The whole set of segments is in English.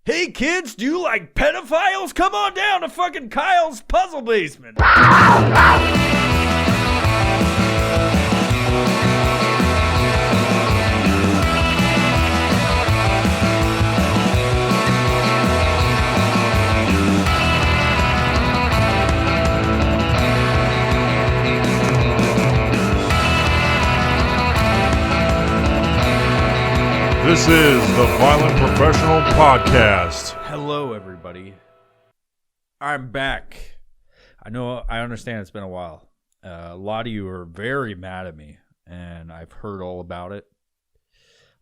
Hey kids, do you like pedophiles? Come on down to fucking Kyle's Puzzle Basement. This is the Violent Professional Podcast. Hello, everybody. I'm back. I understand it's been a while. A lot of you are very mad at me, and I've heard all about it.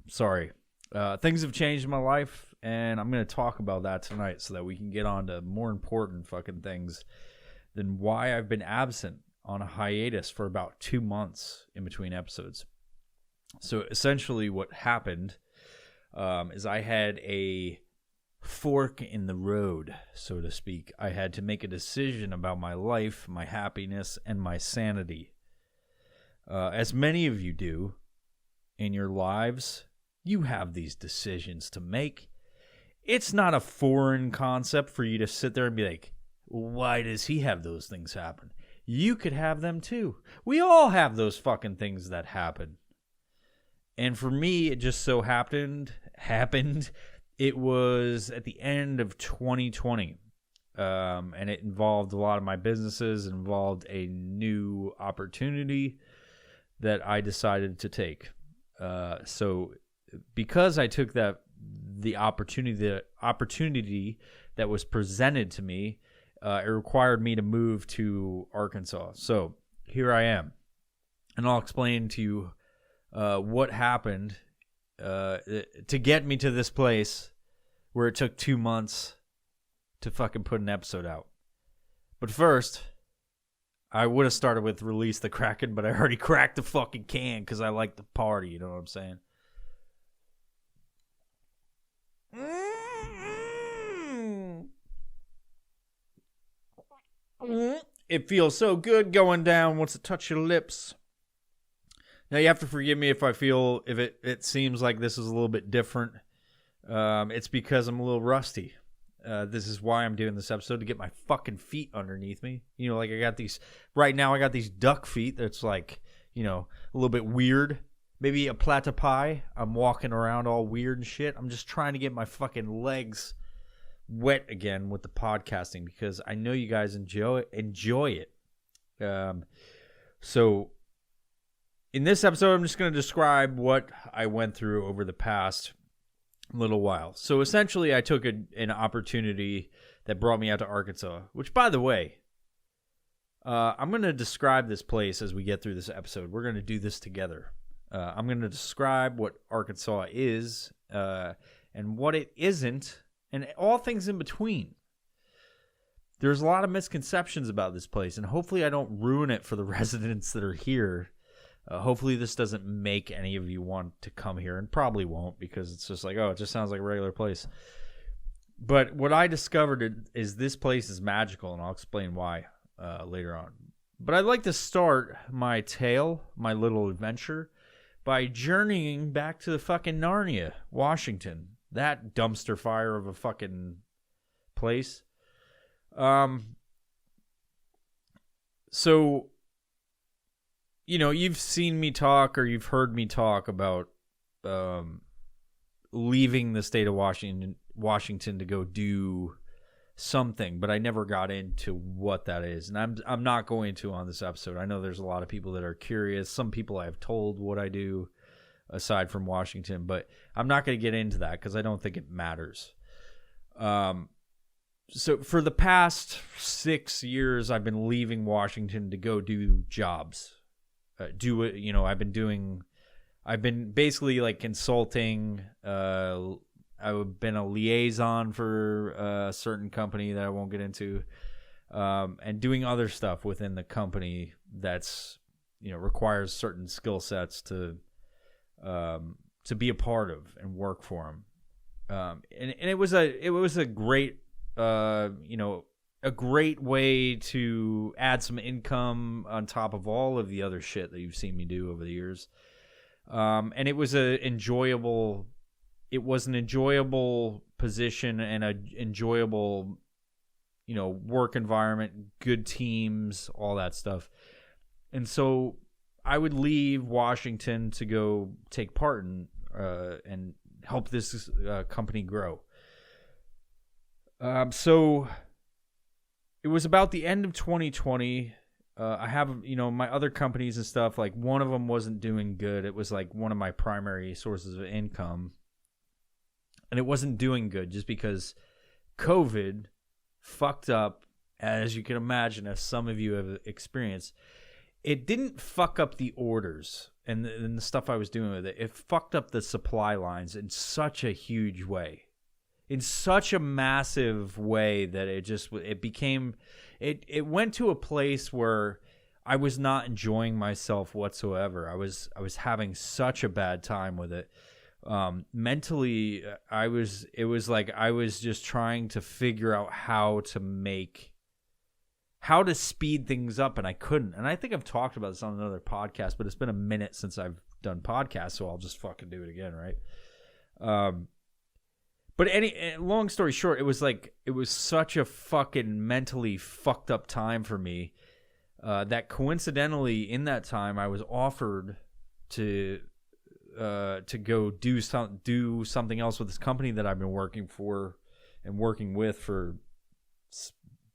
I'm sorry. Things have changed in my life, and I'm going to talk about that tonight so that we can get on to more important fucking things than why I've been absent on a hiatus for about 2 months in between episodes. So essentially what happened is I had a fork in the road, so to speak. I had to make a decision about my life, my happiness, and my sanity. As many of you do in your lives, you have these decisions to make. It's not a foreign concept for you to sit there and be like, why does he have those things happen? You could have them too. We all have those fucking things that happen. And for me, it just so happened, it was at the end of 2020. And it involved a lot of my businesses. It involved a new opportunity that I decided to take. So because I took the opportunity that was presented to me, it required me to move to Arkansas. So here I am. And I'll explain to you what happened to get me to this place where it took 2 months to fucking put an episode out. But first, I would have started with Release the Kraken, but I already cracked the fucking can because I like the party, you know what I'm saying? It feels so good going down once it touches your lips. Now, you have to forgive me if it seems like this is a little bit different. It's because I'm a little rusty. This is why I'm doing this episode, to get my fucking feet underneath me. You know, like right now I got these duck feet that's like, you know, a little bit weird. Maybe a platypi. I'm walking around all weird and shit. I'm just trying to get my fucking legs wet again with the podcasting because I know you guys enjoy it. So in this episode, I'm just going to describe what I went through over the past little while. So essentially, I took an opportunity that brought me out to Arkansas, which, by the way, I'm going to describe this place as we get through this episode. We're going to do this together. I'm going to describe what Arkansas is and what it isn't, and all things in between. There's a lot of misconceptions about this place, and hopefully I don't ruin it for the residents that are here. Hopefully this doesn't make any of you want to come here, and probably won't, because it's just like, oh, it just sounds like a regular place. But what I discovered is this place is magical, and I'll explain why later on. But I'd like to start my tale, my little adventure, by journeying back to the fucking Narnia, Washington. That dumpster fire of a fucking place. So, you know, you've seen me talk, or you've heard me talk about leaving the state of Washington to go do something, but I never got into what that is, and I'm not going to on this episode. I know there's a lot of people that are curious. Some people I've told what I do aside from Washington, but I'm not going to get into that because I don't think it matters. So for the past 6 years, I've been leaving Washington to go do jobs. I've been basically like consulting. I've been a liaison for a certain company that I won't get into, and doing other stuff within the company that's, you know, requires certain skill sets to be a part of and work for them. And it was a great, a great way to add some income on top of all of the other shit that you've seen me do over the years. And it was an enjoyable position and a enjoyable, work environment, good teams, all that stuff. And so I would leave Washington to go take part in and help this company grow. So it was about the end of 2020. I have, my other companies and stuff, like one of them wasn't doing good. It was like one of my primary sources of income. And it wasn't doing good just because COVID fucked up, as you can imagine, as some of you have experienced. It didn't fuck up the orders and the stuff I was doing with it. It fucked up the supply lines in such a huge way. In such a massive way that it went to a place where I was not enjoying myself whatsoever. I was having such a bad time with it. Mentally, it was like I was just trying to figure out how to speed things up, and I couldn't. And I think I've talked about this on another podcast, but it's been a minute since I've done podcasts, so I'll just fucking do it again, right? But long story short, it was such a fucking mentally fucked up time for me that coincidentally in that time I was offered to go do something else with this company that I've been working with for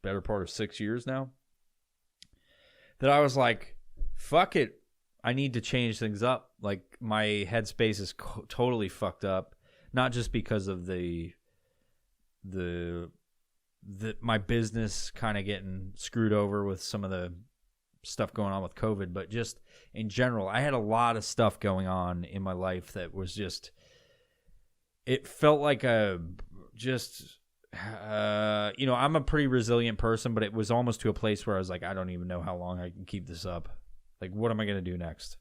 better part of 6 years now. That I was like, fuck it, I need to change things up. Like my headspace is totally fucked up. Not just because of my business kind of getting screwed over with some of the stuff going on with COVID, but just in general, I had a lot of stuff going on in my life that was just, it felt like I'm a pretty resilient person, but it was almost to a place where I was like, I don't even know how long I can keep this up. Like, what am I going to do next?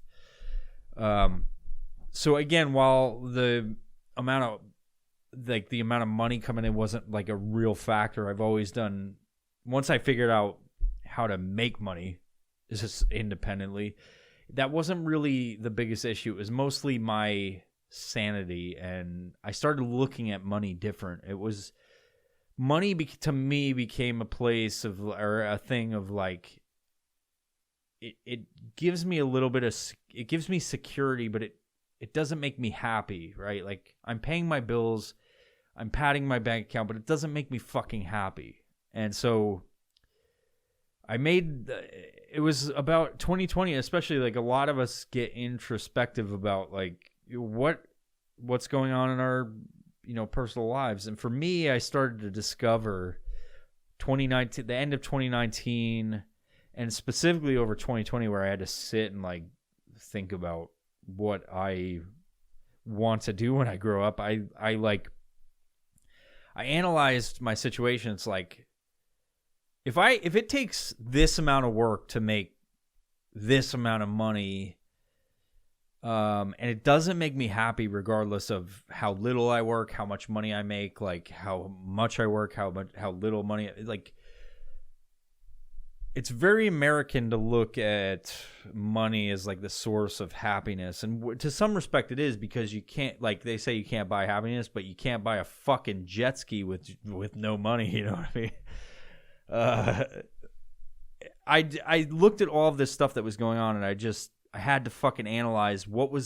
So again, while the amount of money coming in wasn't like a real factor, I've always done, once I figured out how to make money just independently, that wasn't really the biggest issue. It was mostly my sanity, and I started looking at money different. It was money to me became a place of, or a thing of like, it gives me a little bit of, it gives me security, but it doesn't make me happy, right? Like, I'm paying my bills, I'm padding my bank account, but it doesn't make me fucking happy. And so it was about 2020, especially, like, a lot of us get introspective about like what's going on in our, personal lives. And for me, I started to discover 2019, the end of 2019, and specifically over 2020, where I had to sit and like think about what I want to do when I grow up. I analyzed my situation. It's like, if it takes this amount of work to make this amount of money, and it doesn't make me happy regardless of how little I work, how much money I make, like how much I work, how little money, like, it's very American to look at money as like the source of happiness. And to some respect it is, because you can't, like they say, you can't buy happiness, but you can't buy a fucking jet ski with no money. You know what I mean? I looked at all of this stuff that was going on, and I had to fucking analyze what would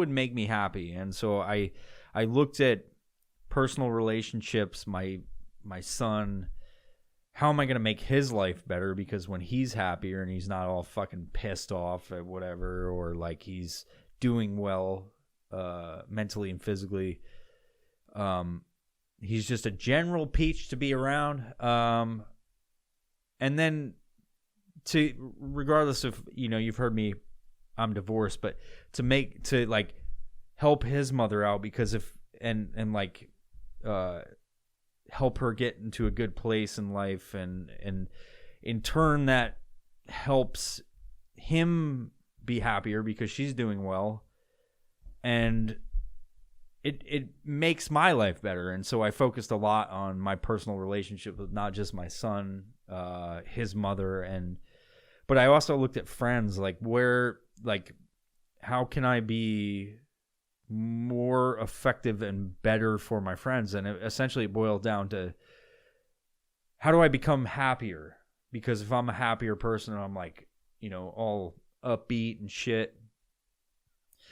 make me happy. And so I looked at personal relationships, my son. How am I going to make his life better? Because when he's happier and he's not all fucking pissed off at whatever, or like he's doing well mentally and physically, he's just a general peach to be around. And then regardless of, you've heard me, I'm divorced, but to like help his mother out, because help her get into a good place in life, and in turn that helps him be happier because she's doing well, and it makes my life better. And so I focused a lot on my personal relationship with not just my son, his mother, but I also looked at friends, like how can I be more effective and better for my friends. And it essentially boiled down to, how do I become happier? Because if I'm a happier person and I'm like, all upbeat and shit,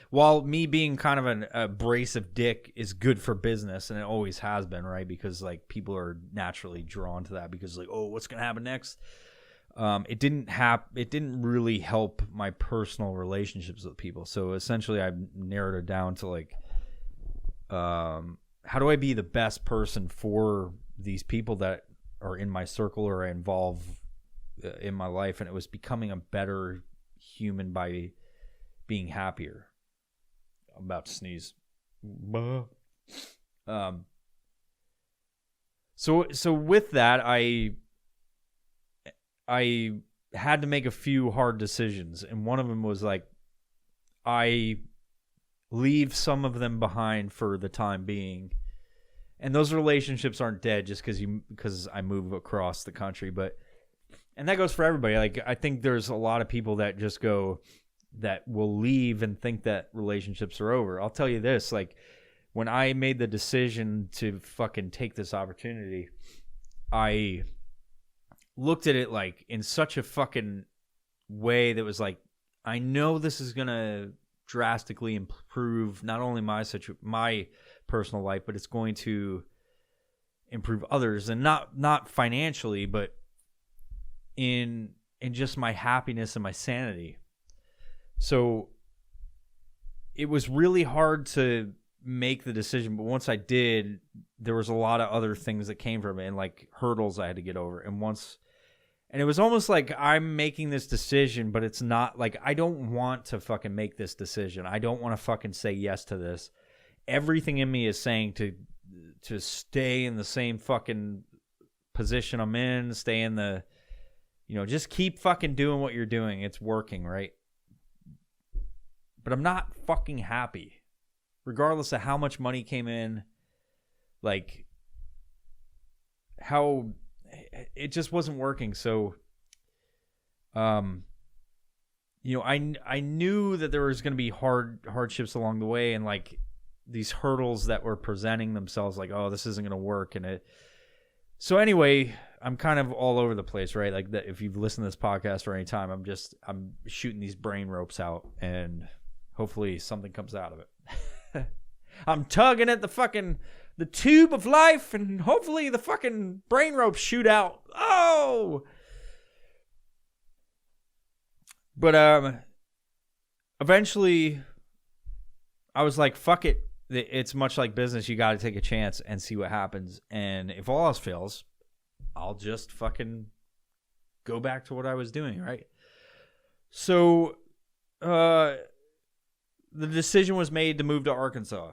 while me being kind of an abrasive dick is good for business, and it always has been, right? Because like people are naturally drawn to that because like, oh, what's gonna happen next? It didn't really help my personal relationships with people. So essentially, I narrowed it down to like, how do I be the best person for these people that are in my circle or I involve in my life? And it was becoming a better human by being happier. I'm about to sneeze. So with that, I had to make a few hard decisions, and one of them was like, I leave some of them behind for the time being, and those relationships aren't dead just because I move across the country, and that goes for everybody. Like, I think there's a lot of people that just go, that will leave and think that relationships are over. I'll tell you this, like, when I made the decision to fucking take this opportunity, I looked at it like in such a fucking way that was like, I know this is going to drastically improve not only my personal life, but it's going to improve others, and not financially, but in just my happiness and my sanity. So it was really hard to make the decision, but once I did, there was a lot of other things that came from it, and like hurdles I had to get over. And it was almost like I'm making this decision, but it's not like, I don't want to fucking make this decision. I don't want to fucking say yes to this. Everything in me is saying to stay in the same fucking position I'm in, stay in the, just keep fucking doing what you're doing. It's working, right? But I'm not fucking happy. Regardless of how much money came in, like, how it just wasn't working. So, I knew that there was going to be hardships along the way, and like these hurdles that were presenting themselves, like, oh, this isn't going to work. So anyway, I'm kind of all over the place, right? Like, that if you've listened to this podcast for any time, I'm shooting these brain ropes out, and hopefully something comes out of it. I'm tugging at the tube of life, and hopefully the fucking brain ropes shoot out. Oh! But eventually I was like, fuck it. It's much like business. You got to take a chance and see what happens. And if all else fails, I'll just fucking go back to what I was doing, right? So the decision was made to move to Arkansas.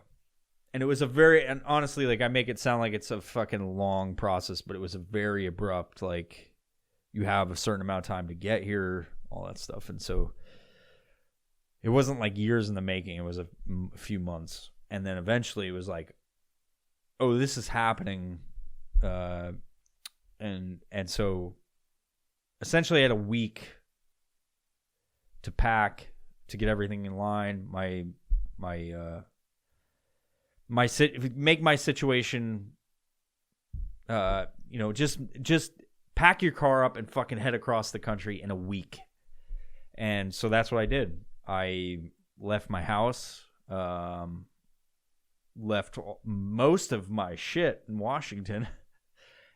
And it was and honestly, like, I make it sound like it's a fucking long process, but it was a very abrupt, like, you have a certain amount of time to get here, all that stuff. And so it wasn't like years in the making. It was a few months. And then eventually it was like, oh, this is happening. And so essentially I had a week to pack, to get everything in line. Make my situation, just pack your car up and fucking head across the country in a week. And so that's what I did. I left my house, left most of my shit in Washington,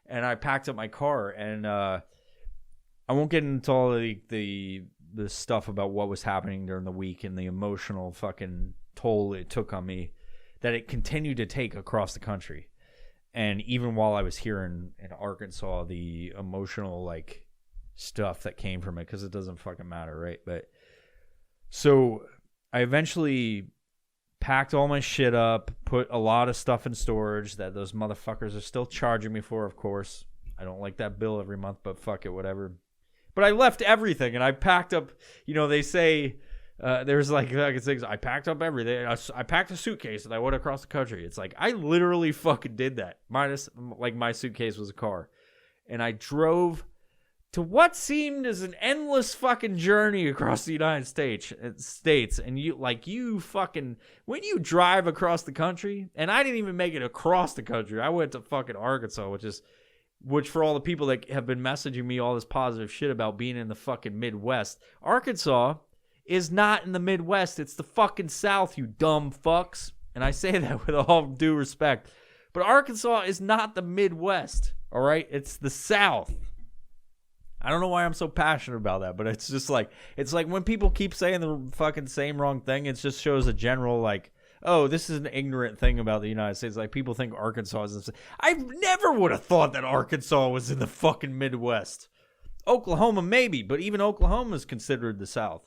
and I packed up my car. And I won't get into all the stuff about what was happening during the week and the emotional fucking toll it took on me, that it continued to take across the country. And even while I was here in Arkansas, the emotional, like, stuff that came from it, because it doesn't fucking matter, right? But so I eventually packed all my shit up, put a lot of stuff in storage that those motherfuckers are still charging me for, of course. I don't like that bill every month, but fuck it, whatever. But I left everything, and I packed up, they say, there's like things, I packed up everything. I packed a suitcase and I went across the country. It's like, I literally fucking did that. Minus, like, my suitcase was a car. And I drove to what seemed as an endless fucking journey across the United States. And you fucking, when you drive across the country, and I didn't even make it across the country. I went to fucking Arkansas, which for all the people that have been messaging me all this positive shit about being in the fucking Midwest, Arkansas is not in the Midwest. It's the fucking South, you dumb fucks. And I say that with all due respect. But Arkansas is not the Midwest, all right? It's the South. I don't know why I'm so passionate about that, but it's just like, it's like when people keep saying the fucking same wrong thing, it just shows a general, like, oh, this is an ignorant thing about the United States. Like, people think Arkansas is... I never would have thought that Arkansas was in the fucking Midwest. Oklahoma, maybe, but even Oklahoma is considered the South.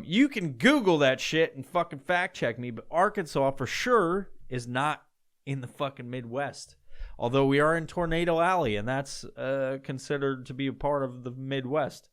You can Google that shit and fucking fact check me, but Arkansas for sure is not in the fucking Midwest. Although we are in Tornado Alley, and that's considered to be a part of the Midwest,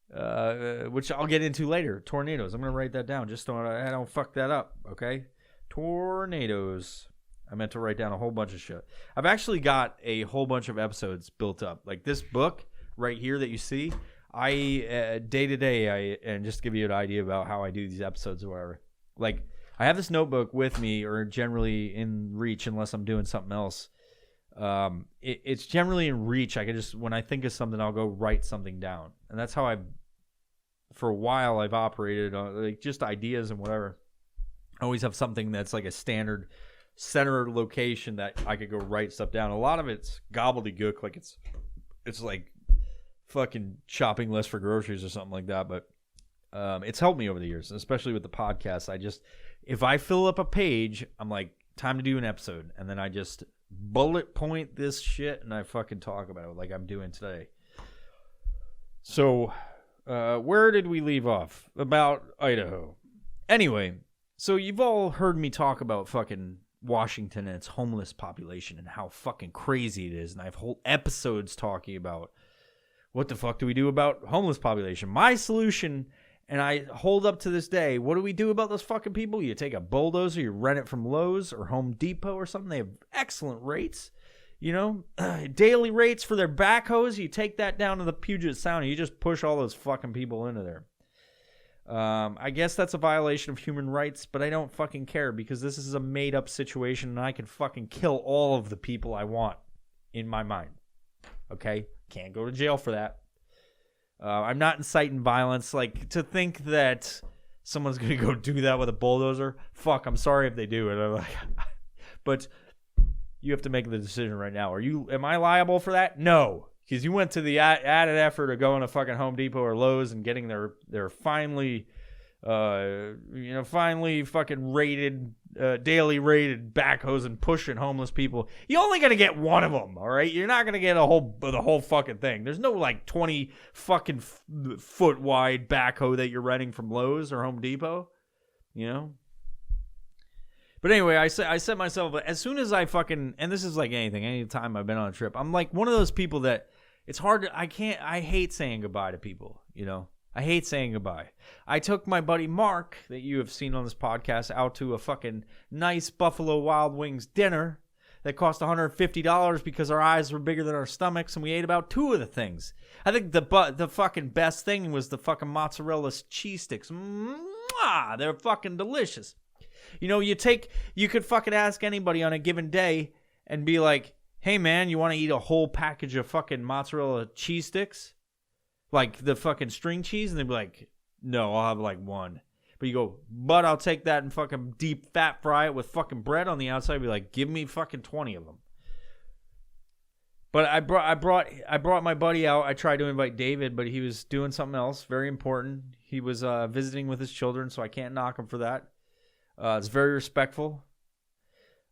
which I'll get into later. Tornadoes. I'm going to write that down just so I don't fuck that up, okay? Tornadoes. I meant to write down a whole bunch of shit. I've actually got a whole bunch of episodes built up. Like this book right here that you see, I day to day, and just to give you an idea about how I do these episodes or whatever. Like, I have this notebook with me, or generally in reach, unless I'm doing something else. It's generally in reach. I can just, when I think of something, I'll go write something down, and that's how for a while, I've operated on like just ideas and whatever. I always have something that's like a standard center location that I could go write stuff down. A lot of it's gobbledygook, like it's like fucking shopping list for groceries or something like that. But it's helped me over the years, especially with the podcast. If I fill up a page, I'm like, time to do an episode. And then I just bullet point this shit and I fucking talk about it like I'm doing today. So, where did we leave off? About Idaho. Anyway, so you've all heard me talk about fucking Washington and its homeless population and how fucking crazy it is. And I have whole episodes talking about what the fuck do we do about homeless population? My solution... And I hold up to this day, what do we do about those fucking people? You take a bulldozer, you rent it from Lowe's or Home Depot or something. They have excellent rates, you know, daily rates for their backhoes. You take that down to the Puget Sound and you just push all those fucking people into there. I guess that's a violation of human rights, but I don't fucking care because this is a made up situation and I can fucking kill all of the people I want in my mind. Okay? Can't go to jail for that. I'm not inciting violence. Like, to think that someone's going to go do that with a bulldozer, fuck, I'm sorry if they do it. I'm like, but you have to make the decision right now. Am I liable for that? No. Because you went to the added effort of going to fucking Home Depot or Lowe's and getting their finally fucking rated, daily rated backhoes and pushing homeless people. You're only gonna get one of them, all right? You're not gonna get the whole fucking thing. There's no like 20 fucking foot wide backhoe that you're renting from Lowe's or Home Depot, you know. But anyway, I set myself, as soon as I fucking, and this is like anything, any time I've been on a trip, I'm like one of those people that it's hard to, I hate saying goodbye to people, you know. I hate saying goodbye. I took my buddy Mark, that you have seen on this podcast, out to a fucking nice Buffalo Wild Wings dinner that cost $150 because our eyes were bigger than our stomachs, and we ate about 2 of the things. I think the fucking best thing was the fucking mozzarella cheese sticks. Mwah! They're fucking delicious. You know, you could fucking ask anybody on a given day and be like, hey man, you want to eat a whole package of fucking mozzarella cheese sticks? Like the fucking string cheese? And they'd be like, no, I'll have like 1. But you go, but I'll take that and fucking deep fat fry it with fucking bread on the outside. Be like, give me fucking 20 of them. But I brought my buddy out. I tried to invite David, but he was doing something else very important. He was visiting with his children, so I can't knock him for that. It's very respectful.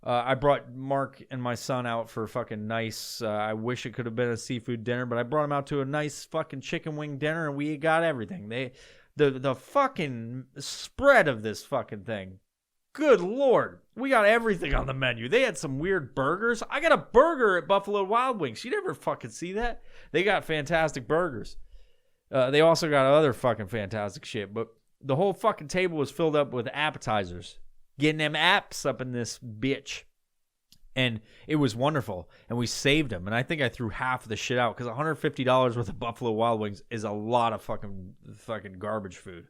I brought Mark and my son out for fucking nice, I wish it could have been a seafood dinner, but I brought him out to a nice fucking chicken wing dinner, and we got everything. The fucking spread of this fucking thing. Good Lord. We got everything on the menu. They had some weird burgers. I got a burger at Buffalo Wild Wings. You never fucking see that. They got fantastic burgers. They also got other fucking fantastic shit, but the whole fucking table was filled up with appetizers. Getting them apps up in this bitch. And it was wonderful. And we saved them. And I think I threw half of the shit out because $150 worth of Buffalo Wild Wings is a lot of fucking garbage food,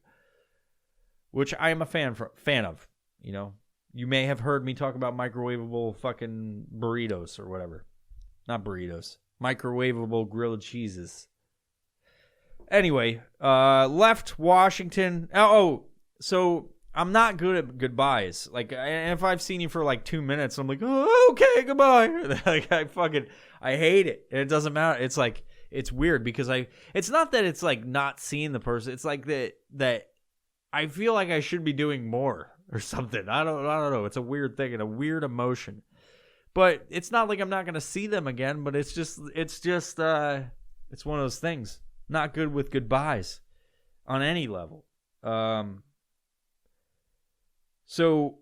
which I am a fan of. You know, you may have heard me talk about microwavable fucking burritos or whatever. Not burritos. Microwavable grilled cheeses. Anyway, left Washington. So I'm not good at goodbyes. Like, if I've seen you for like 2 minutes, I'm like, oh, okay, goodbye. Like, I hate it. And it doesn't matter. It's like, it's weird because it's not that it's like not seeing the person. It's like that I feel like I should be doing more or something. I don't know. It's a weird thing and a weird emotion. But it's not like I'm not going to see them again, but it's one of those things. Not good with goodbyes on any level. So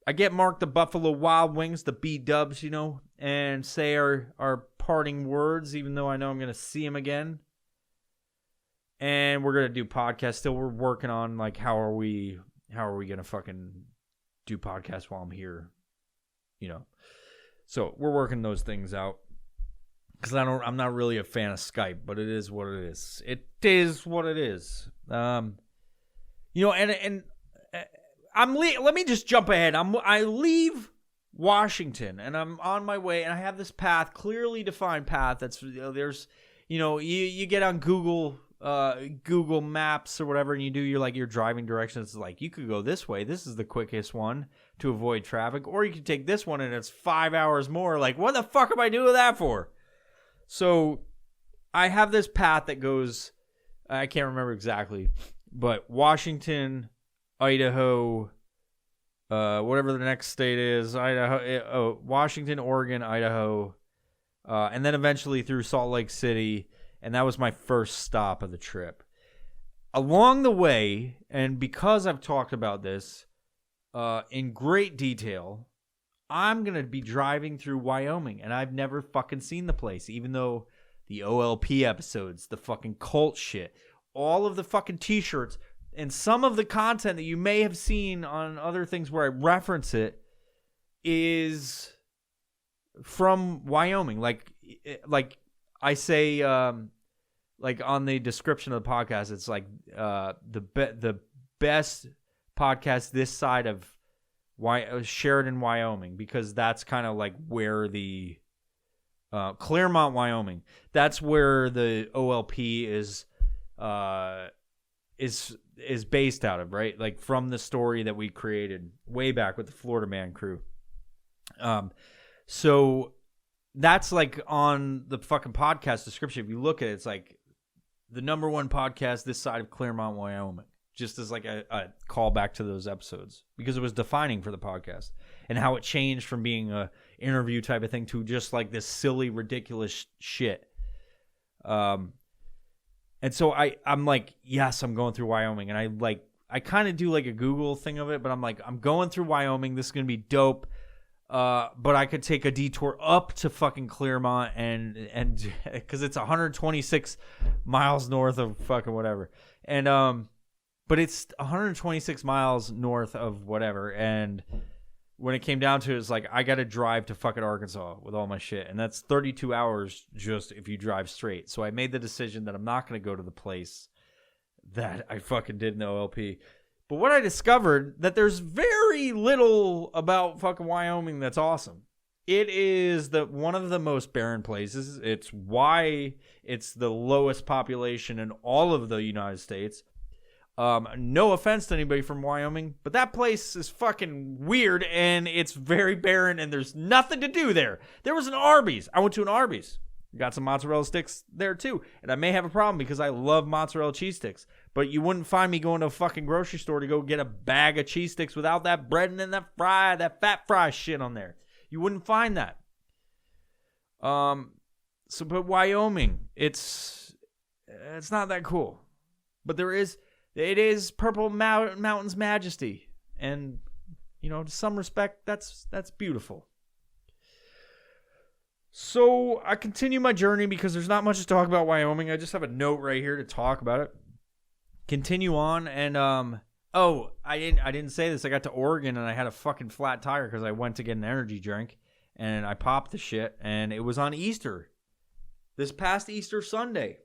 I get marked the Buffalo Wild Wings, the B-dubs, you know, and say our parting words, even though I know I'm going to see him again. And we're going to do podcasts. Still, we're working on, like, how are we going to fucking do podcasts while I'm here, you know. So we're working those things out. Because I'm not really a fan of Skype, but it is what it is. It is what it is. You know, and let me just jump ahead. I leave Washington, and I'm on my way, and I have this path, clearly defined path. That's, you know, there's, you know, you get on Google Maps or whatever, and you do your driving directions. It's like, you could go this way. This is the quickest one to avoid traffic, or you could take this one, and it's 5 hours more. Like, what the fuck am I doing that for? So I have this path that goes, I can't remember exactly, but Washington, Idaho, whatever the next state is, Washington, Oregon, Idaho, and then eventually through Salt Lake City, and that was my first stop of the trip. Along the way, and because I've talked about this in great detail, I'm going to be driving through Wyoming, and I've never fucking seen the place, even though the OLP episodes, the fucking cult shit, all of the fucking t-shirts, and some of the content that you may have seen on other things where I reference it is from Wyoming. Like I say, like on the description of the podcast, it's like the best podcast this side of Sheridan, Wyoming, because that's kind of like where the Claremont, Wyoming. That's where the OLP is based out of, right? Like from the story that we created way back with the Florida Man crew. So that's like on the fucking podcast description. If you look at it, it's like the #1 podcast this side of Claremont, Wyoming. Just as like a callback to those episodes, because it was defining for the podcast and how it changed from being a interview type of thing to just like this silly, ridiculous shit. And so I'm like, yes, I'm going through Wyoming, and I kind of do like a Google thing of it, but I'm like, I'm going through Wyoming. This is gonna be dope. But I could take a detour up to fucking Claremont and because it's 126 miles north of fucking whatever, and but it's 126 miles north of whatever. And when it came down to it, it's like, I got to drive to fucking Arkansas with all my shit. And that's 32 hours just if you drive straight. So I made the decision that I'm not going to go to the place that I fucking did in the OLP. But what I discovered, that there's very little about fucking Wyoming that's awesome. It is one of the most barren places. It's why it's the lowest population in all of the United States. No offense to anybody from Wyoming, but that place is fucking weird, and it's very barren, and there's nothing to do there. There was an Arby's. I went to an Arby's. Got some mozzarella sticks there, too. And I may have a problem because I love mozzarella cheese sticks. But you wouldn't find me going to a fucking grocery store to go get a bag of cheese sticks without that bread and that fat fry shit on there. You wouldn't find that. But Wyoming, it's not that cool. But it is Purple Mountain's majesty. And, you know, to some respect, that's beautiful. So I continue my journey because there's not much to talk about Wyoming. I just have a note right here to talk about it. Continue on, and I didn't say this. I got to Oregon and I had a fucking flat tire because I went to get an energy drink, and I popped the shit, and it was on Easter. This past Easter Sunday.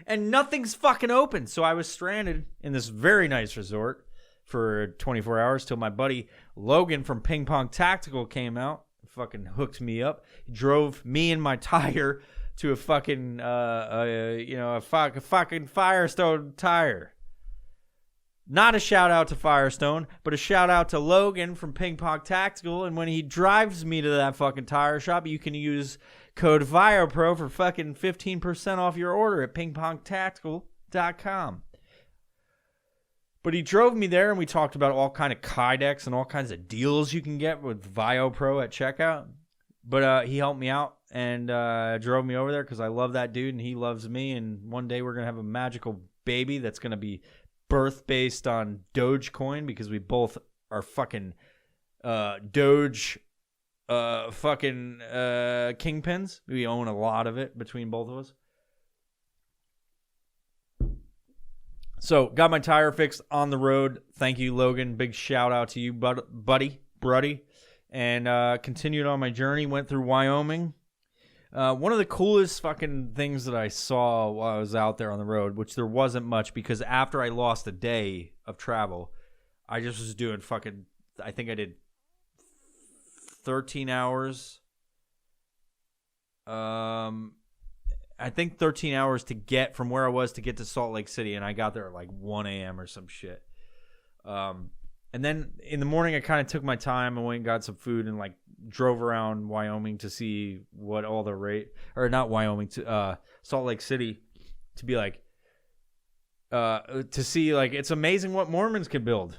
And nothing's fucking open. So I was stranded in this very nice resort for 24 hours till my buddy Logan from Ping Pong Tactical came out. Fucking hooked me up. He drove me and my tire to a fucking, a fucking Firestone tire. Not a shout out to Firestone, but a shout out to Logan from Ping Pong Tactical. And when he drives me to that fucking tire shop, you can use code VIOPRO for fucking 15% off your order at pingpongtactical.com. But he drove me there, and we talked about all kind of kydex and all kinds of deals you can get with VioPro at checkout. But he helped me out and drove me over there because I love that dude and he loves me. And one day we're going to have a magical baby that's going to be birth based on Dogecoin because we both are fucking Doge kingpins. We own a lot of it between both of us. So got my tire fixed on the road. Thank you, Logan. Big shout out to you, buddy. And continued on my journey. Went through Wyoming. One of the coolest fucking things that I saw while I was out there on the road, which there wasn't much because after I lost a day of travel, I just was doing fucking, I think I did 13 hours. I think 13 hours to get from where I was to get to Salt Lake City, and I got there at like 1 a.m. or some shit. And then in the morning, I kind of took my time and went and got some food and like drove around Wyoming to see what all the not Wyoming, to Salt Lake City to be like, to see like, it's amazing what Mormons can build.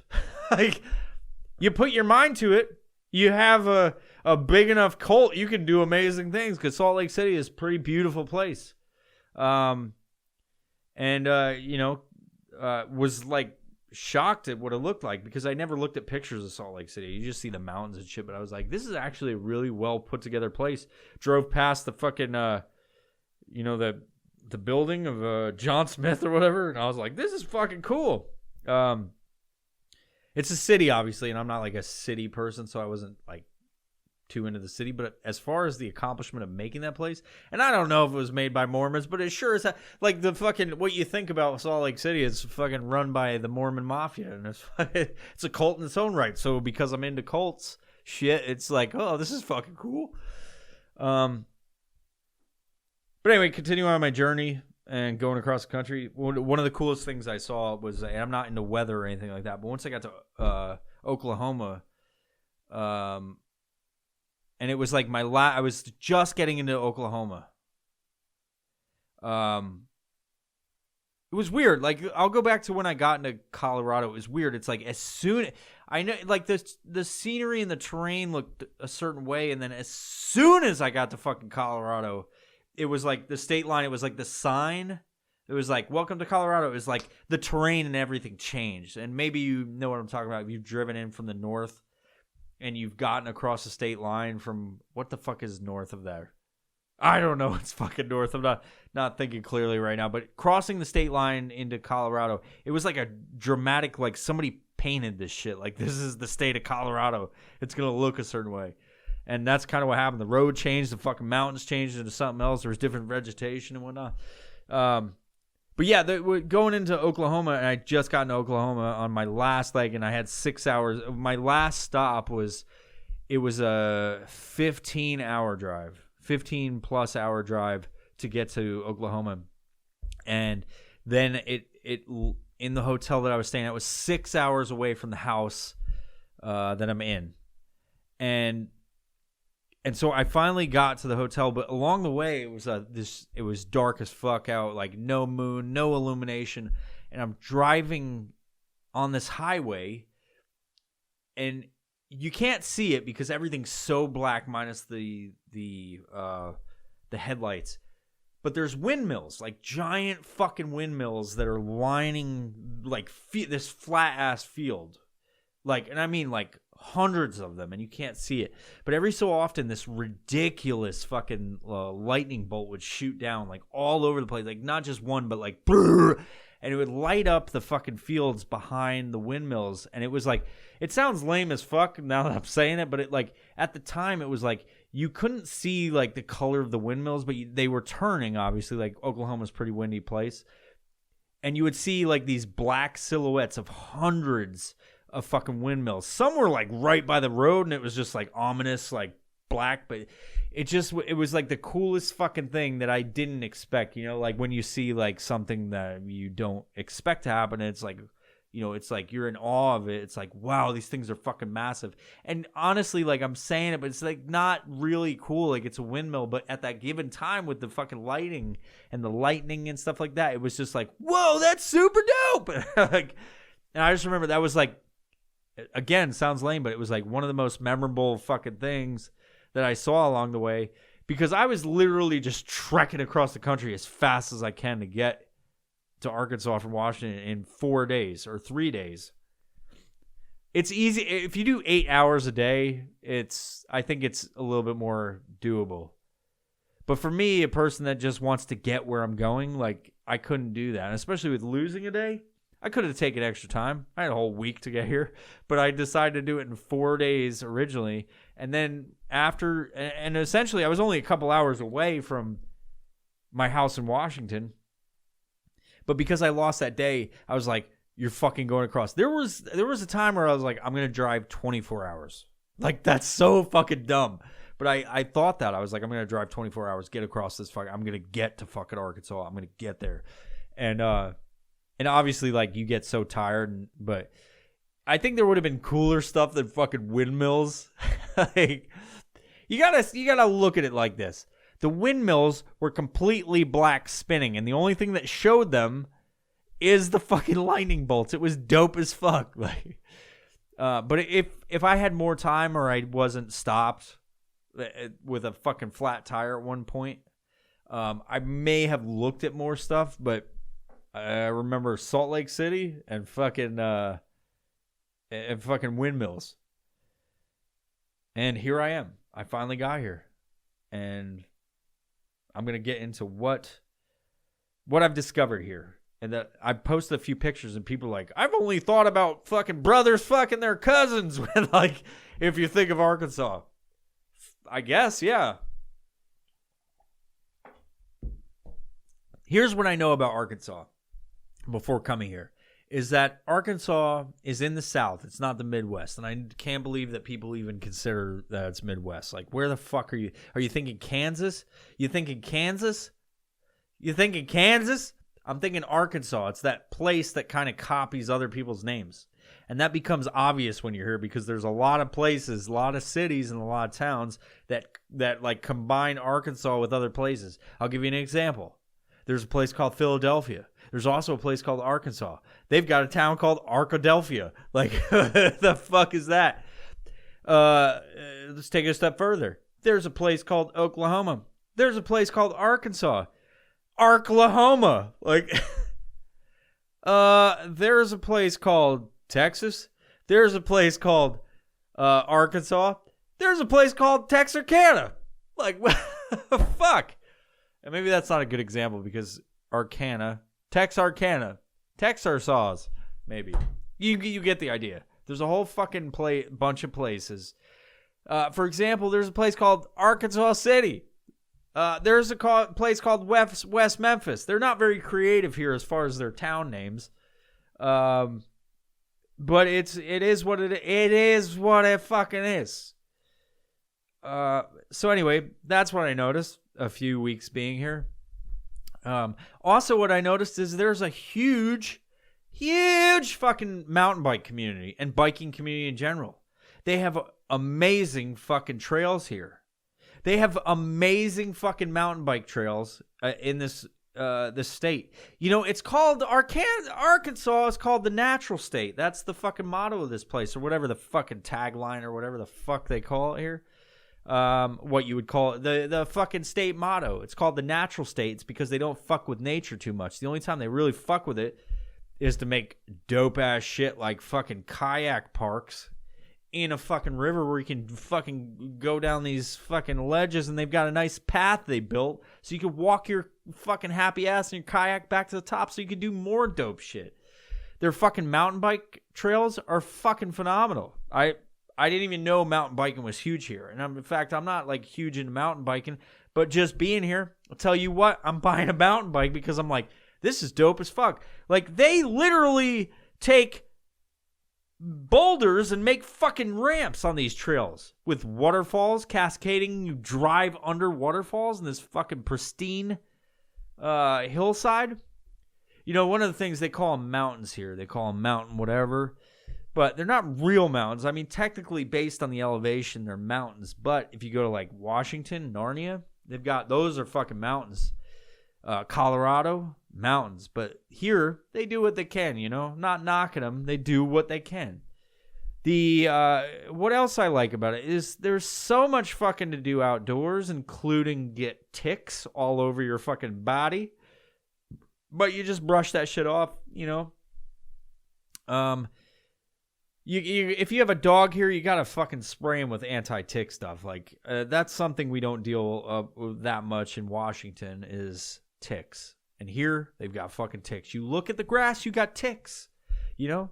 Like you put your mind to it, you have a big enough cult, you can do amazing things because Salt Lake City is a pretty beautiful place. Was like shocked at what it looked like because I never looked at pictures of Salt Lake City. You just see the mountains and shit, but I was like, this is actually a really well put together place. Drove past the fucking, the building of John Smith or whatever, and I was like, this is fucking cool. It's a city, obviously, and I'm not like a city person, so I wasn't like too into the city, but as far as the accomplishment of making that place, and I don't know if it was made by Mormons, but it sure is like the fucking, what you think about Salt Lake City is fucking run by the Mormon Mafia, and it's a cult in its own right. So because I'm into cults shit, it's like, oh, this is fucking cool. But anyway, continuing on my journey and going across the country, one of the coolest things I saw was, and I'm not into weather or anything like that, but once I got to Oklahoma, and it was like I was just getting into Oklahoma. It was weird. Like, I'll go back to when I got into Colorado. It was weird. It's like as soon I know, like the scenery and the terrain looked a certain way, and then as soon as I got to fucking Colorado, it was like the state line. It was like the sign. It was like, welcome to Colorado. It was like the terrain and everything changed. And maybe you know what I'm talking about. If you've driven in from the north and you've gotten across the state line from, what the fuck is north of there? I don't know. It's fucking north. I'm not thinking clearly right now. But crossing the state line into Colorado, it was like a dramatic, like somebody painted this shit. Like, this is the state of Colorado. It's going to look a certain way. And that's kind of what happened. The road changed. The fucking mountains changed into something else. There was different vegetation and whatnot. But yeah, going into Oklahoma, and I just got into Oklahoma on my last leg, and I had 6 hours. My last stop was a 15-hour drive, 15-plus hour drive to get to Oklahoma. And then it in the hotel that I was staying at was 6 hours away from the house that I'm in. And so I finally got to the hotel, but along the way it was it was dark as fuck out, like no moon, no illumination, and I'm driving on this highway, and you can't see it because everything's so black minus the headlights. But there's windmills, like giant fucking windmills that are lining like this flat ass field, like, and I mean like hundreds of them, and you can't see it. But every so often, this ridiculous fucking lightning bolt would shoot down, like all over the place, like not just one, but like, brrr, and it would light up the fucking fields behind the windmills. And it was like, it sounds lame as fuck now that I'm saying it, but it, like, at the time, it was like you couldn't see like the color of the windmills, but they were turning, obviously. Like Oklahoma's a pretty windy place. And you would see like these black silhouettes of hundreds of fucking windmills. Some were like right by the road, and it was just like ominous, like black, but it was like the coolest fucking thing that I didn't expect, like when you see like something that you don't expect to happen, it's like, it's like you're in awe of it. It's like, wow, these things are fucking massive. And honestly, like I'm saying it, but it's like not really cool. Like it's a windmill, but at that given time with the fucking lighting and the lightning and stuff like that, it was just like, whoa, that's super dope. Like, and I just remember that was like, again, sounds lame, but it was like one of the most memorable fucking things that I saw along the way, because I was literally just trekking across the country as fast as I can to get to Arkansas from Washington in 4 days or 3 days. It's easy. If you do 8 hours a day, I think it's a little bit more doable. But for me, a person that just wants to get where I'm going, like I couldn't do that. And especially with losing a day, I could have taken extra time. I had a whole week to get here, but I decided to do it in 4 days originally. And then and essentially I was only a couple hours away from my house in Washington. But because I lost that day, I was like, you're fucking going across. There was a time where I was like, I'm going to drive 24 hours. Like, that's so fucking dumb. But I thought that. I was like, I'm going to drive 24 hours, get across this fucking, I'm going to get to fucking Arkansas. I'm going to get there. And obviously, like, you get so tired. But I think there would have been cooler stuff than fucking windmills. Like, you gotta look at it like this. The windmills were completely black spinning, and the only thing that showed them is the fucking lightning bolts. It was dope as fuck. Like, but if I had more time or I wasn't stopped with a fucking flat tire at one point, I may have looked at more stuff. But I remember Salt Lake City and fucking windmills. And here I am. I finally got here, and I'm going to get into what I've discovered here. And that I posted a few pictures, and people are like, I've only thought about fucking brothers fucking their cousins when, like, if you think of Arkansas. I guess, yeah. Here's what I know about Arkansas before coming here, is that Arkansas is in the South. It's not the Midwest. And I can't believe that people even consider that it's Midwest. Like, where the fuck are you? Are you thinking Kansas? You thinking Kansas? You thinking Kansas? I'm thinking Arkansas. It's that place that kind of copies other people's names. And that becomes obvious when you're here, because there's a lot of places, a lot of cities, and a lot of towns that like combine Arkansas with other places. I'll give you an example. There's a place called Philadelphia. There's also a place called Arkansas. They've got a town called Arkadelphia. Like, the fuck is that? Let's take it a step further. There's a place called Oklahoma. There's a place called Arkansas. Arklahoma. Like, there's a place called Texas. There's a place called Arkansas. There's a place called Texarkana. Like, fuck. And maybe that's not a good example, because Texarkana, maybe. You get the idea. There's a whole fucking bunch of places. For example, there's a place called Arkansas City. There's a place called West Memphis. They're not very creative here as far as their town names. But it is what it fucking is. So anyway, that's what I noticed a few weeks being here. Also, what I noticed is there's a huge fucking mountain bike community and biking community in general. They have amazing fucking trails here. They have amazing fucking mountain bike trails in this state. You know, it's called Arkansas is called the natural state. That's the fucking motto of this place, or whatever the fucking tagline or whatever the fuck they call it here. What you would call it, the fucking state motto. It's called the natural state. It's because they don't fuck with nature too much. The only time they really fuck with it is to make dope ass shit like fucking kayak parks in a fucking river where you can fucking go down these fucking ledges, and they've got a nice path they built so you can walk your fucking happy ass in your kayak back to the top so you can do more dope shit. Their fucking mountain bike trails are fucking phenomenal. I I didn't even know mountain biking was huge here. And in fact, I'm not like huge into mountain biking, but just being here, I'll tell you what, I'm buying a mountain bike because I'm like, this is dope as fuck. Like, they literally take boulders and make fucking ramps on these trails with waterfalls cascading. You drive under waterfalls in this fucking pristine hillside. You know, one of the things they call them mountains here, they call them mountain whatever, but they're not real mountains. I mean, technically based on the elevation, they're mountains. But if you go to like Washington, Narnia, they've got, those are fucking mountains. Colorado, mountains. But here, they do what they can, you know, not knocking them. They do what they can. What else I like about it is there's so much fucking to do outdoors, including get ticks all over your fucking body. But you just brush that shit off, you know. If you have a dog here, you gotta fucking spray him with anti-tick stuff. Like that's something we don't deal with that much in Washington is ticks. And here they've got fucking ticks. You look at the grass, you got ticks. You know,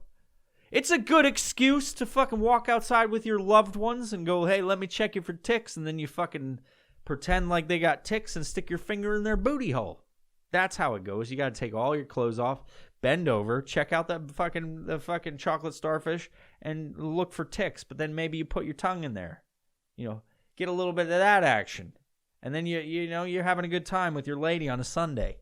it's a good excuse to fucking walk outside with your loved ones and go, hey, let me check you for ticks, and then you fucking pretend like they got ticks and stick your finger in their booty hole. That's how it goes. You got to take all your clothes off, bend over, check out the fucking chocolate starfish, and look for ticks. But then maybe you put your tongue in there, you know, get a little bit of that action, and then you know you're having a good time with your lady on a Sunday.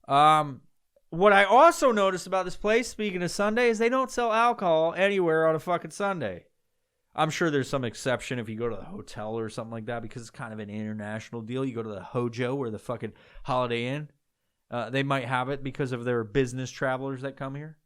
What I also noticed about this place, speaking of Sunday, is they don't sell alcohol anywhere on a fucking Sunday. I'm sure there's some exception if you go to the hotel or something like that because it's kind of an international deal. You go to the Hojo or the fucking Holiday Inn. They might have it because of their business travelers that come here.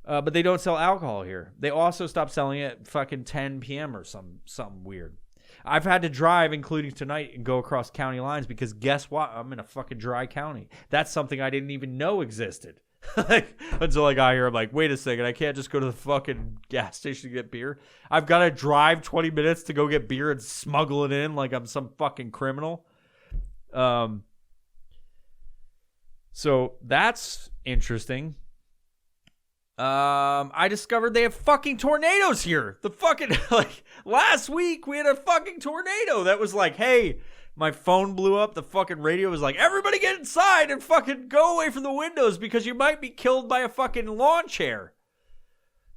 But they don't sell alcohol here. They also stopped selling it at fucking 10 p.m. or something weird. I've had to drive, including tonight, and go across county lines because guess what? I'm in a fucking dry county. That's something I didn't even know existed. Like, until I got here, I'm like, wait a second, I can't just go to the fucking gas station to get beer. I've got to drive 20 minutes to go get beer and smuggle it in like I'm some fucking criminal. So that's interesting. I discovered they have fucking tornadoes here. The fucking, like, last week we had a fucking tornado that was like, hey, my phone blew up. The fucking radio was like, everybody get inside and fucking go away from the windows because you might be killed by a fucking lawn chair.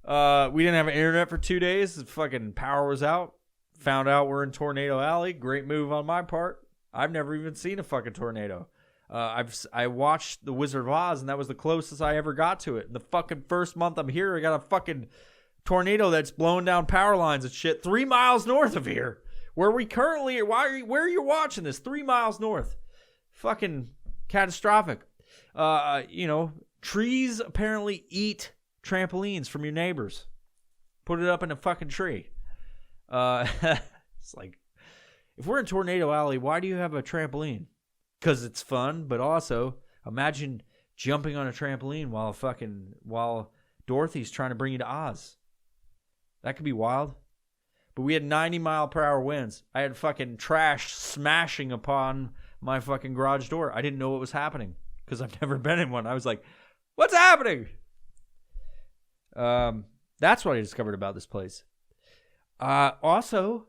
We didn't have internet for 2 days. The fucking power was out. Found out we're in Tornado Alley. Great move on my part. I've never even seen a fucking tornado. I watched The Wizard of Oz, and that was the closest I ever got to it. The fucking first month I'm here, I got a fucking tornado that's blowing down power lines and shit 3 miles north of here. Where we currently are, where you're watching this, 3 miles north. Fucking catastrophic. You know, trees apparently eat trampolines from your neighbors. Put it up in a fucking tree. It's like, if we're in Tornado Alley, why do you have a trampoline? Because it's fun, but also, imagine jumping on a trampoline while Dorothy's trying to bring you to Oz. That could be wild. But we had 90-mile-per-hour winds. I had fucking trash smashing upon my fucking garage door. I didn't know what was happening because I've never been in one. I was like, what's happening? That's what I discovered about this place. Also,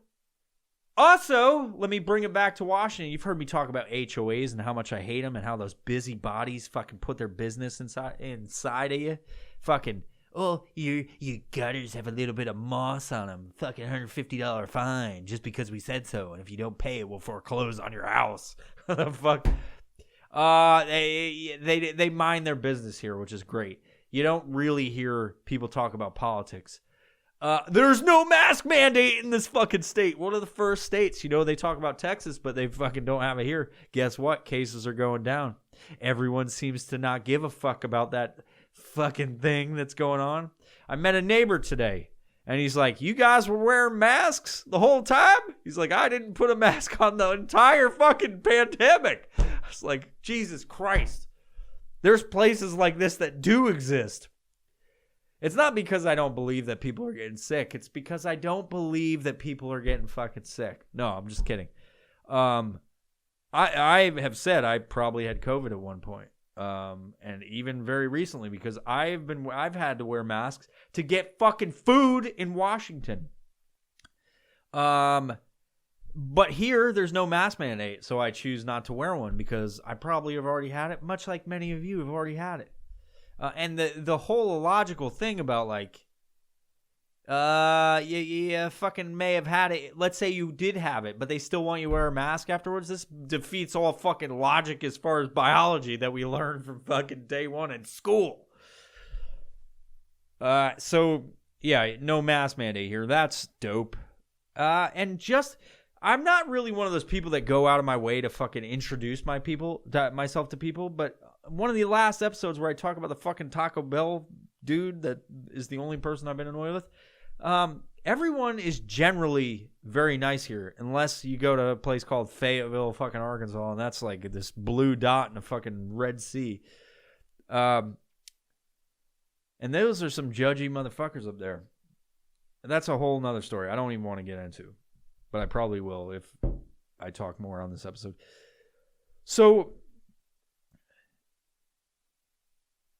let me bring it back to Washington. You've heard me talk about HOAs and how much I hate them and how those busy bodies fucking put their business inside of you. Fucking, oh, your gutters have a little bit of moss on them. Fucking $150 fine just because we said so. And if you don't pay it, we'll foreclose on your house. Fuck. They mind their business here, which is great. You don't really hear people talk about politics. There's no mask mandate in this fucking state. One of the first states, you know, they talk about Texas, but they fucking don't have it here. Guess what? Cases are going down. Everyone seems to not give a fuck about that fucking thing that's going on. I met a neighbor today, and he's like, you guys were wearing masks the whole time? He's like, I didn't put a mask on the entire fucking pandemic. I was like, Jesus Christ. There's places like this that do exist. It's not because I don't believe that people are getting sick. It's because I don't believe that people are getting fucking sick. No, I'm just kidding. I have said I probably had COVID at one point. And even very recently, because I've had to wear masks to get fucking food in Washington. But here there's no mask mandate, so I choose not to wear one because I probably have already had it, much like many of you have already had it. And the whole illogical thing about like, you fucking may have had it. Let's say you did have it, but they still want you to wear a mask afterwards. This defeats all fucking logic as far as biology that we learned from fucking day one in school. So yeah, no mask mandate here. That's dope. And just, I'm not really one of those people that go out of my way to fucking introduce myself to people, but one of the last episodes where I talk about the fucking Taco Bell dude that is the only person I've been annoyed with, everyone is generally very nice here, unless you go to a place called Fayetteville, fucking Arkansas, and that's like this blue dot in a fucking Red Sea. And those are some judgy motherfuckers up there. And that's a whole nother story I don't even want to get into, but I probably will if I talk more on this episode. So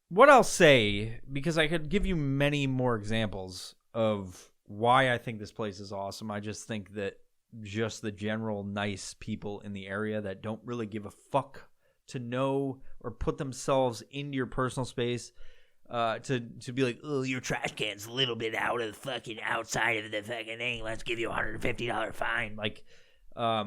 what I'll say, because I could give you many more examples of why I think this place is awesome. I just think that just the general nice people in the area that don't really give a fuck to know or put themselves into your personal space, to be like, oh, your trash can's a little bit out of the fucking outside of the fucking thing. Let's give you a $150 fine. Like, I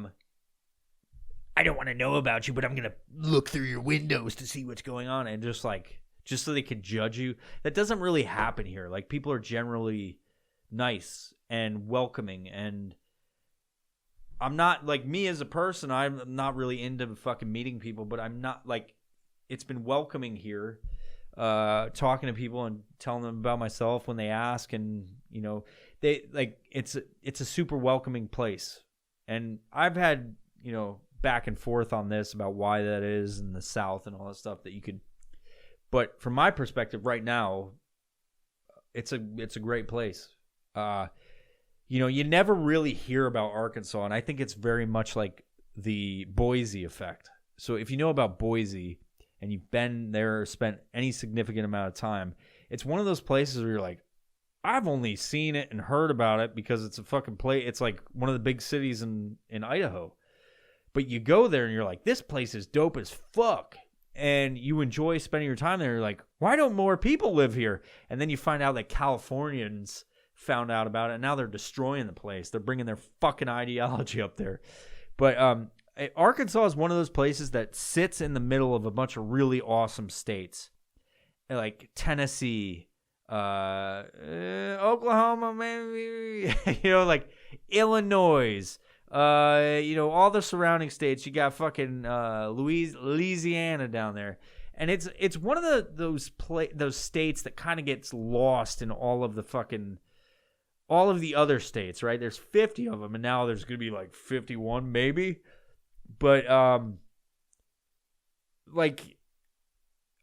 don't want to know about you, but I'm gonna look through your windows to see what's going on, and just so they could judge you. That doesn't really happen here. Like, people are generally nice and welcoming, and I'm not, like, me as a person, I'm not really into fucking meeting people, but I'm not, like, it's been welcoming here, talking to people and telling them about myself when they ask, and, you know, they, like, it's a super welcoming place. And I've had, you know, back and forth on this about why that is in the South and all that stuff that you could. But from my perspective right now, it's a great place. You know, you never really hear about Arkansas, and I think it's very much like the Boise effect. So if you know about Boise and you've been there or spent any significant amount of time, it's one of those places where you're like, I've only seen it and heard about it because it's a fucking place. It's like one of the big cities in Idaho. But you go there and you're like, this place is dope as fuck. And you enjoy spending your time there. You're like, why don't more people live here? And then you find out that Californians found out about it, and now they're destroying the place. They're bringing their fucking ideology up there. But Arkansas is one of those places that sits in the middle of a bunch of really awesome states, like Tennessee, Oklahoma, maybe, you know, like Illinois. You know, all the surrounding states. You got fucking Louisiana down there, and it's one of those states that kind of gets lost in all of the other states, right? There's 50 of them, and now there's gonna be like 51 maybe, but like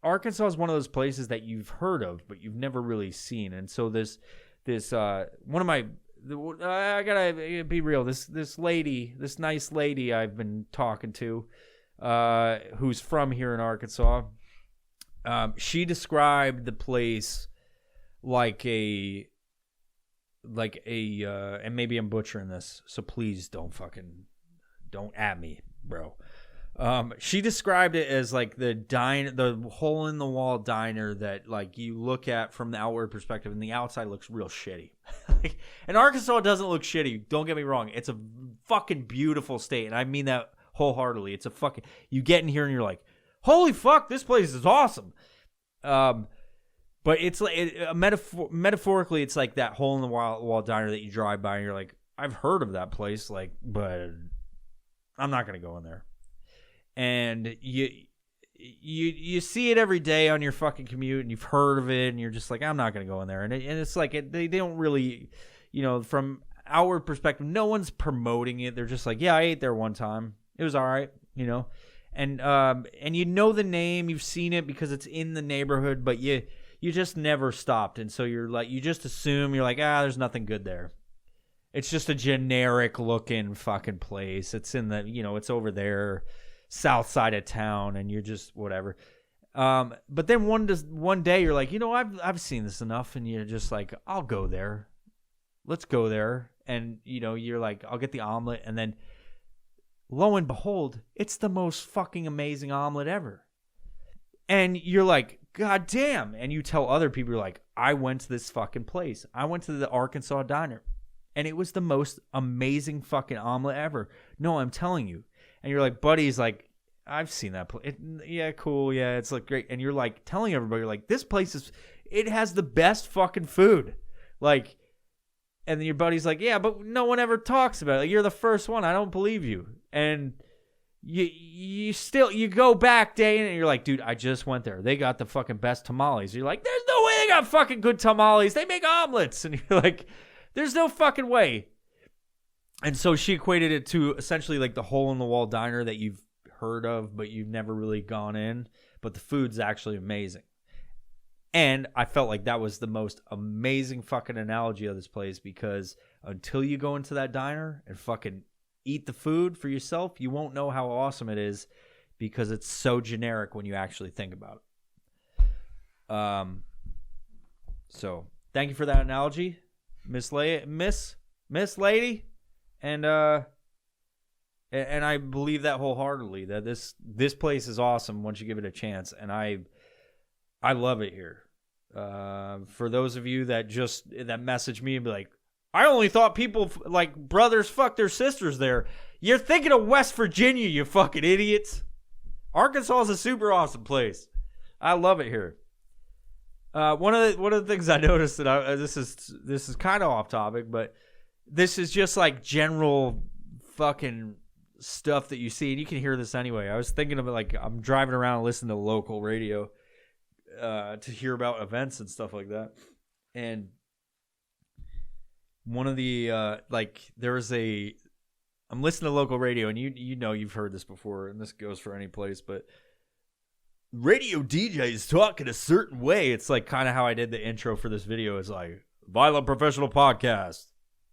Arkansas is one of those places that you've heard of but you've never really seen. And so this one of my, I gotta be real. This nice lady I've been talking to, who's from here in Arkansas, she described the place like a, and maybe I'm butchering this, so please don't at me, bro. She described it as like the hole in the wall diner that like you look at from the outward perspective, and the outside looks real shitty. And Arkansas doesn't look shitty. Don't get me wrong. It's a fucking beautiful state, and I mean that wholeheartedly. It's a fucking, you get in here and you're like, holy fuck, this place is awesome. But it's like metaphorically, it's like that hole in the wall diner that you drive by and you're like, I've heard of that place, like, but I'm not gonna go in there. And you see it every day on your fucking commute, and you've heard of it, and you're just like, I'm not gonna go in there. And it's like they don't really, you know, from our perspective, no one's promoting it. They're just like, yeah, I ate there one time, it was all right, you know. And you know the name, you've seen it because it's in the neighborhood, but you just never stopped, and so you're like, you just assume, you're like, there's nothing good there. It's just a generic looking fucking place. It's in the, you know, it's over there, south side of town, and you're just whatever. But then one day you're like, I've seen this enough, and you're just like, I'll go there. Let's go there. And, you're like, I'll get the omelet. And then lo and behold, it's the most fucking amazing omelet ever. And you're like, God damn. And you tell other people, you're like, I went to this fucking place. I went to the Arkansas Diner. And it was the most amazing fucking omelet ever. No, I'm telling you. And you're like, buddy's like, I've seen that place. Yeah, cool. Yeah, it's like great. And you're like telling everybody, you're like, this place it has the best fucking food. Like, and then your buddy's like, yeah, but no one ever talks about it. Like, you're the first one. I don't believe you. And you go back day in and you're like, dude, I just went there. They got the fucking best tamales. You're like, there's no way they got fucking good tamales. They make omelets. And you're like, there's no fucking way. And so she equated it to essentially like the hole-in-the-wall diner that you've heard of, but you've never really gone in. But the food's actually amazing. And I felt like that was the most amazing fucking analogy of this place, because until you go into that diner and fucking eat the food for yourself, you won't know how awesome it is, because it's so generic when you actually think about it. So thank you for that analogy, Miss Lady. And I believe that wholeheartedly, that this place is awesome once you give it a chance. And I love it here. For those of you that message me and be like, I only thought people like brothers fuck their sisters there. You're thinking of West Virginia, you fucking idiots. Arkansas is a super awesome place. I love it here. One of the things I noticed that this is kind of off topic, but this is just like general fucking stuff that you see, and you can hear this anyway. I was thinking of it, like, I'm driving around and listening to local radio to hear about events and stuff like that. And one of the I'm listening to local radio, and you've heard this before, and this goes for any place, but radio DJs talk in a certain way. It's like kind of how I did the intro for this video. It's like, Violent Professional Podcast.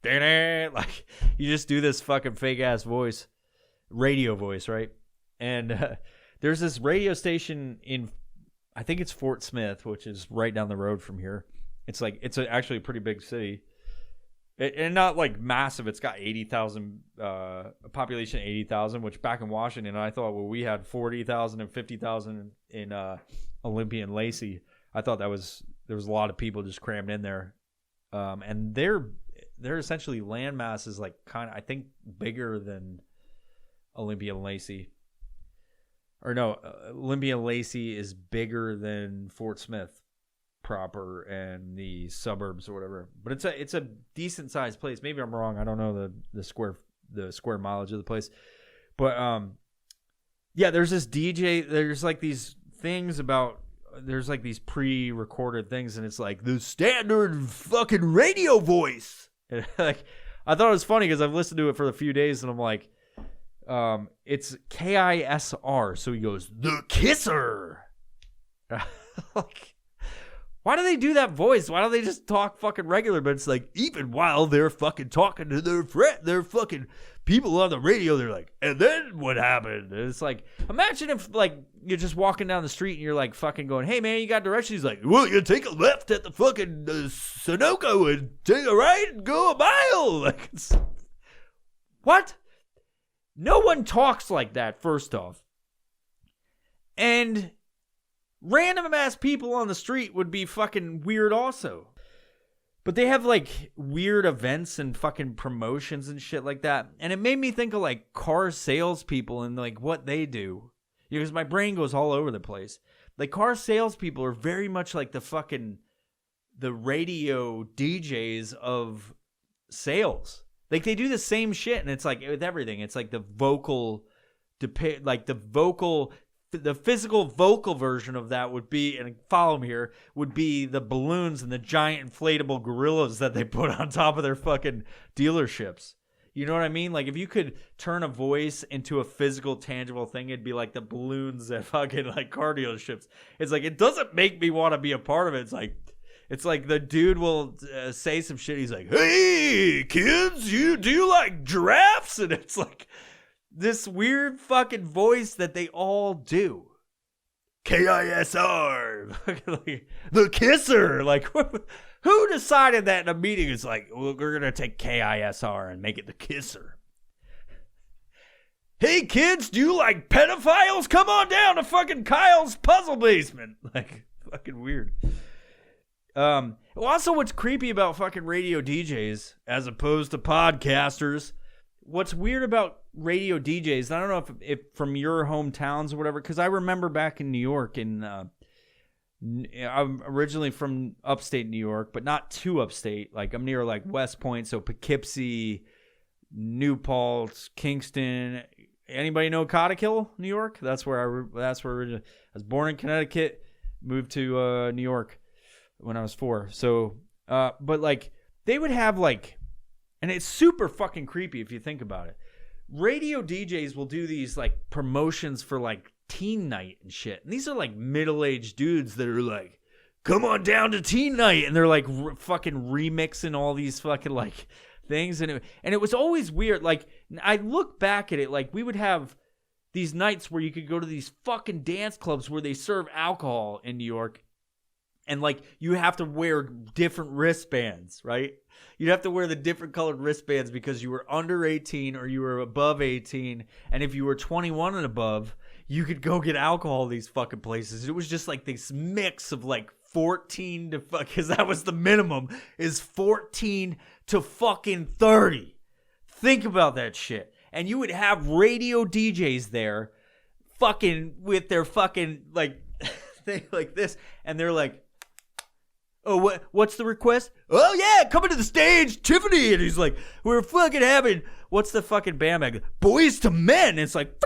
Like, you just do this fucking fake ass voice, radio voice, right? And there's this radio station in, I think it's Fort Smith, which is right down the road from here. It's like, actually a pretty big city, and not like massive. It's got 80,000, a population of 80,000, which back in Washington, I thought, well, we had 40,000 and 50,000 in Olympia and Lacey. I thought there was a lot of people just crammed in there, and they're essentially landmass is like kind of, I think, bigger than Olympia and Lacey. Or no, Olympia and Lacey is bigger than Fort Smith proper and the suburbs or whatever. But it's a decent sized place. Maybe I'm wrong. I don't know the square mileage of the place. But yeah, there's this DJ. There's like these things about. There's like these pre-recorded things, and it's like the standard fucking radio voice. And like, I thought it was funny because I've listened to it for a few days, and I'm like, it's KISR. So he goes, the Kisser. Like, why do they do that voice? Why don't they just talk fucking regular? But it's like, even while they're fucking talking to their fucking people on the radio, they're like, and then what happened? And it's like, imagine if like you're just walking down the street and you're like fucking going, hey man, you got directions? He's like, well, you take a left at the fucking Sunoco and take a right and go a mile. Like, what? No one talks like that, first off. And random ass people on the street would be fucking weird also. But they have like weird events and fucking promotions and shit like that. And it made me think of like car salespeople and like what they do. Because my brain goes all over the place. Like, car salespeople are very much like the radio DJs of sales. Like, they do the same shit, and it's like with everything. It's like the physical vocal version of that would be, and follow me here, would be the balloons and the giant inflatable gorillas that they put on top of their fucking dealerships. You know what I mean? Like, if you could turn a voice into a physical, tangible thing, it'd be like the balloons at fucking like car dealerships. It's like, it doesn't make me want to be a part of it. It's like the dude will say some shit. He's like, hey, kids, do you like giraffes? And it's like this weird fucking voice that they all do. KISR, like, the kisser. Like, who decided that in a meeting? It's like, well, we're gonna take KISR and make it the kisser. Hey kids, do you like pedophiles? Come on down to fucking Kyle's puzzle basement. Like, fucking weird. Also, what's creepy about fucking radio DJs as opposed to podcasters? What's weird about radio DJs? I don't know if from your hometowns or whatever, because I remember back in New York, and I'm originally from upstate New York, but not too upstate. Like, I'm near like West Point, so Poughkeepsie, New Paltz, Kingston. Anybody know Cottikill, New York? That's where originally. I was born in Connecticut, moved to New York when I was 4. So, but like they would have like, and it's super fucking creepy if you think about it. Radio DJs will do these like promotions for like teen night and shit. And these are like middle-aged dudes that are like, come on down to teen night. And they're like fucking remixing all these fucking like things. And it was always weird. Like, I look back at it, like we would have these nights where you could go to these fucking dance clubs where they serve alcohol in New York. And like, you have to wear different wristbands, right? You'd have to wear the different colored wristbands because you were under 18 or you were above 18. And if you were 21 and above, you could go get alcohol at these fucking places. It was just like this mix of like 14 to because that was the minimum, is 14 to fucking 30. Think about that shit. And you would have radio DJs there fucking with their fucking like thing like this. And they're like, oh, what's the request? Oh, yeah, coming to the stage, Tiffany. And he's like, we're fucking having, what's the fucking band? Like, Boys to Men. And it's like,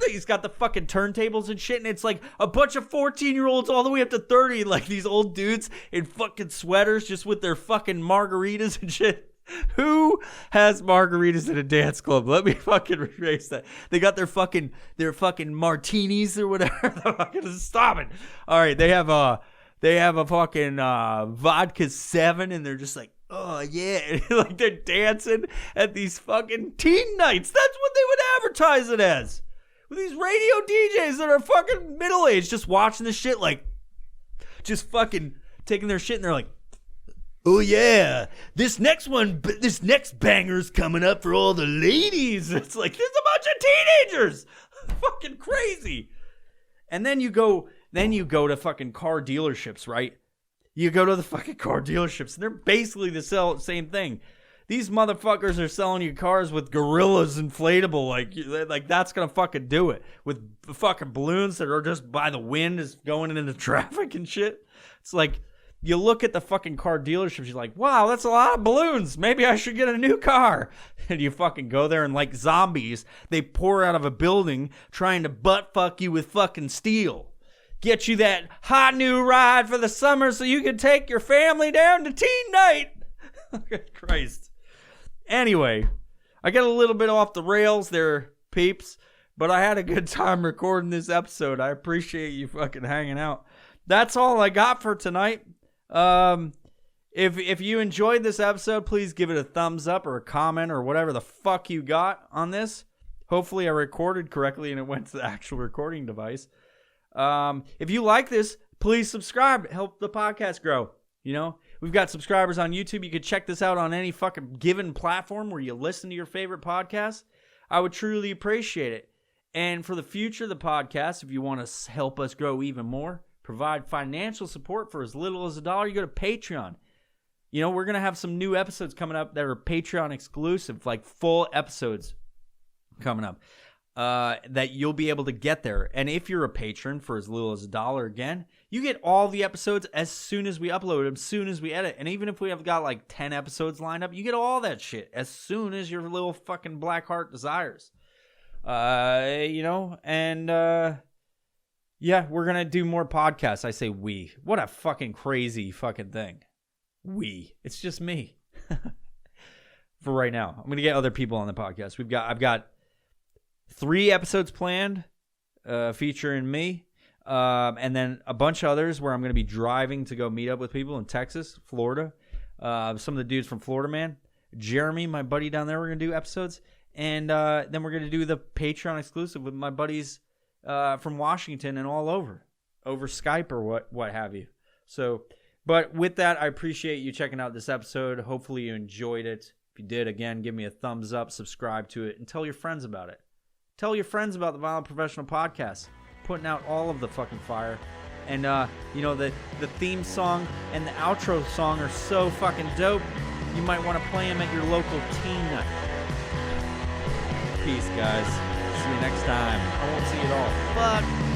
he's got the fucking turntables and shit. And it's like a bunch of 14-year-olds all the way up to 30. Like these old dudes in fucking sweaters just with their fucking margaritas and shit. Who has margaritas in a dance club? Let me fucking rephrase that. They got their fucking martinis or whatever. Stop it. All right, they have a fucking vodka 7, and they're just like, oh yeah, like they're dancing at these fucking teen nights. That's what they would advertise it as. With these radio DJs that are fucking middle aged, just watching this shit, like, just fucking taking their shit, and they're like, oh yeah, this next banger's coming up for all the ladies. It's like, there's a bunch of teenagers. Fucking crazy. And then you go to fucking car dealerships, right? You go to the fucking car dealerships, and they're basically the same thing. These motherfuckers are selling you cars with gorillas inflatable, like that's gonna fucking do it. With fucking balloons that are just by the wind is going into traffic and shit. It's like, you look at the fucking car dealerships, you're like, wow, that's a lot of balloons. Maybe I should get a new car. And you fucking go there, and like zombies, they pour out of a building trying to butt fuck you with fucking steel. Get you that hot new ride for the summer so you can take your family down to teen night. Christ. Anyway, I got a little bit off the rails there, peeps, but I had a good time recording this episode. I appreciate you fucking hanging out. That's all I got for tonight. If you enjoyed this episode, please give it a thumbs up or a comment or whatever the fuck you got on this. Hopefully I recorded correctly and it went to the actual recording device. If you like this, please subscribe. Help the podcast grow. You know, we've got subscribers on YouTube. You could check this out on any fucking given platform where you listen to your favorite podcast. I would truly appreciate it. And for the future of the podcast, if you want to help us grow even more, provide financial support for as little as $1, you go to Patreon. You know, we're going to have some new episodes coming up that are Patreon exclusive, like full episodes coming up. That you'll be able to get there. And if you're a patron for as little as $1, again, you get all the episodes as soon as we upload them, as soon as we edit. And even if we have got like 10 episodes lined up, you get all that shit as soon as your little fucking black heart desires. You know, and yeah, we're gonna do more podcasts. I say we. What a fucking crazy fucking thing. We. It's just me. For right now. I'm gonna get other people on the podcast. I've got 3 episodes planned featuring me, and then a bunch of others where I'm going to be driving to go meet up with people in Texas, Florida. Some of the dudes from Florida, man. Jeremy, my buddy down there, we're going to do episodes. And then we're going to do the Patreon exclusive with my buddies from Washington and all over. over Skype or what have you. So, but with that, I appreciate you checking out this episode. Hopefully you enjoyed it. If you did, again, give me a thumbs up, subscribe to it, and tell your friends about it. Tell your friends about the Violent Professional Podcast. Putting out all of the fucking fire. And, the theme song and the outro song are so fucking dope. You might want to play them at your local teen night. Peace, guys. See you next time. I won't see you at all. Fuck.